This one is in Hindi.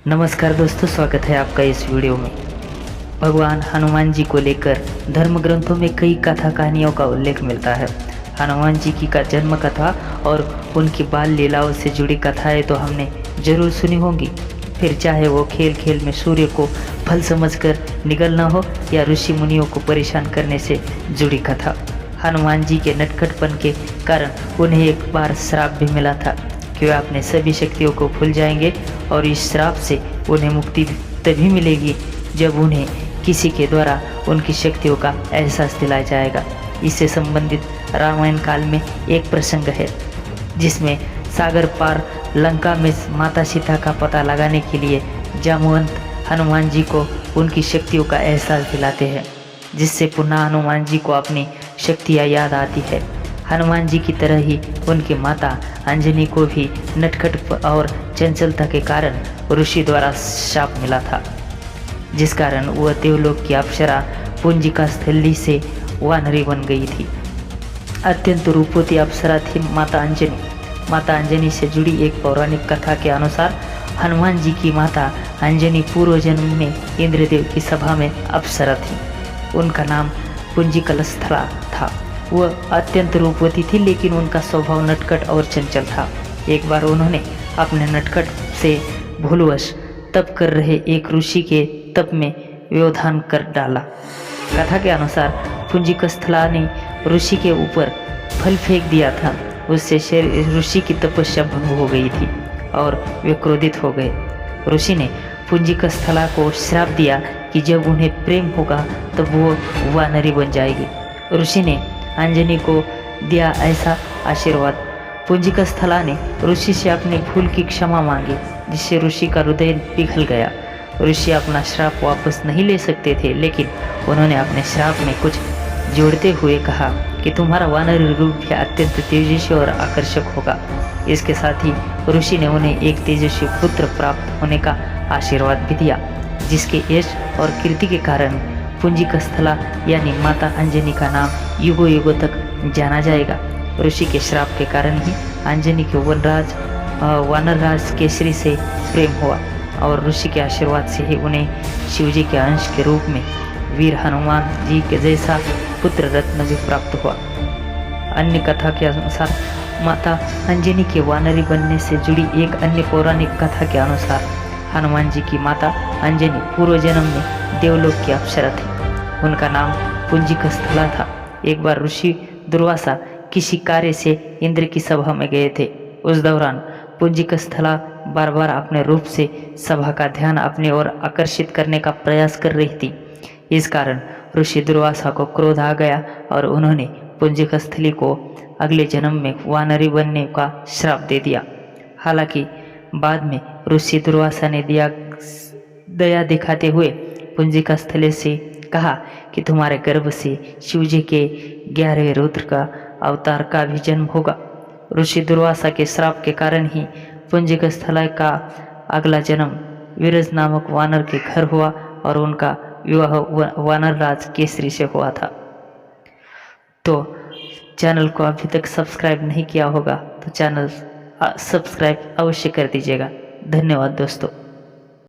नमस्कार दोस्तों, स्वागत है आपका इस वीडियो में। भगवान हनुमान जी को लेकर धर्म ग्रंथों में कई कथा कहानियों का उल्लेख मिलता है। हनुमान जी की का जन्म कथा और उनकी बाल लीलाओं से जुड़ी कथाएं तो हमने जरूर सुनी होंगी, फिर चाहे वो खेल खेल में सूर्य को फल समझकर निगलना हो या ऋषि मुनियों को परेशान करने से जुड़ी कथा। हनुमान जी के नटखटपन के कारण उन्हें एक बार श्राप भी मिला था कि वे अपने सभी शक्तियों को भूल जाएंगे और इस श्राप से उन्हें मुक्ति तभी मिलेगी जब उन्हें किसी के द्वारा उनकी शक्तियों का एहसास दिलाया जाएगा। इससे संबंधित रामायण काल में एक प्रसंग है जिसमें सागर पार लंका में माता सीता का पता लगाने के लिए जामवंत हनुमान जी को उनकी शक्तियों का एहसास दिलाते हैं, जिससे पुनः हनुमान जी को अपनी शक्तियाँ याद आती है। हनुमान जी की तरह ही उनकी माता अंजनी को भी नटखट और चंचलता के कारण ऋषि द्वारा शाप मिला था, जिस कारण वह देवलोक की अप्सरा पुंजिका स्थली से वानरी बन गई थी। अत्यंत रूपवती अप्सरा थी माता अंजनी। माता अंजनी से जुड़ी एक पौराणिक कथा के अनुसार हनुमान जी की माता अंजनी पूर्व जन्म में इंद्रदेव की सभा में अप्सरा थी। उनका नाम पुंजिकलस्थला था। वह अत्यंत रूपवती थी, लेकिन उनका स्वभाव नटखट और चंचल था। एक बार उन्होंने अपने नटखट से भूलवश तप कर रहे एक ऋषि के तप में व्यवधान कर डाला। कथा के अनुसार पुंजिकस्थला ने ऋषि के ऊपर फल फेंक दिया था। उससे ऋषि की तपस्या भंग हो गई थी और वे क्रोधित हो गए। ऋषि ने पुंजिकस्थला को श्राप दिया कि जब उन्हें प्रेम होगा तब वो वानरी बन जाएगी। ऋषि ने अंजनी को दिया ऐसा आशीर्वाद। पुंजिकस्थला ने ऋषि से अपनी भूल की क्षमा मांगी, जिससे ऋषि का हृदय पिघल गया। ऋषि अपना श्राप वापस नहीं ले सकते थे, लेकिन उन्होंने अपने श्राप में कुछ जोड़ते हुए कहा कि तुम्हारा वानरी रूप भी अत्यंत तेजस्वी और आकर्षक होगा। इसके साथ ही ऋषि ने उन्हें एक तेजस्वी पुत्र प्राप्त होने का आशीर्वाद भी दिया, जिसके यश और कीर्ति के कारण पुंजिकस्थला यानी माता अंजनी का नाम युगों युगों तक जाना जाएगा। ऋषि के श्राप के कारण ही अंजनी के वानरराज केसरी से प्रेम हुआ और ऋषि के आशीर्वाद से ही उन्हें शिवजी के अंश के रूप में वीर हनुमान जी के जैसा पुत्र रत्न भी प्राप्त हुआ। अन्य कथा के अनुसार माता अंजनी के वानरी बनने से जुड़ी एक अन्य पौराणिक कथा के अनुसार हनुमान जी की माता अंजनी पूर्व जन्म में देवलोक की अप्सरा थी। उनका नाम पुंजिकस्थला था। एक बार ऋषि दुर्वासा किसी कार्य से इंद्र की सभा में गए थे। उस दौरान पुंजिकस्थला बार बार अपने रूप से सभा का ध्यान अपनी ओर आकर्षित करने का प्रयास कर रही थी। इस कारण ऋषि दुर्वासा को क्रोध आ गया और उन्होंने पुंजिकस्थली को अगले जन्म में वानरी बनने का श्राप दे दिया। हालांकि बाद में ऋषि दुर्वासा ने दया दिखाते हुए पुंजिकस्थली से कहा कि तुम्हारे गर्भ से शिवजी के 11वें रुद्र का अवतार का भी जन्म होगा। ऋषि दुर्वासा के श्राप के कारण ही पुंजिकस्थला का अगला जन्म वीरज नामक वानर के घर हुआ और उनका विवाह वानरराज केसरी से हुआ था। तो चैनल को अभी तक सब्सक्राइब नहीं किया होगा तो चैनल सब्सक्राइब अवश्य कर दीजिएगा। धन्यवाद दोस्तों।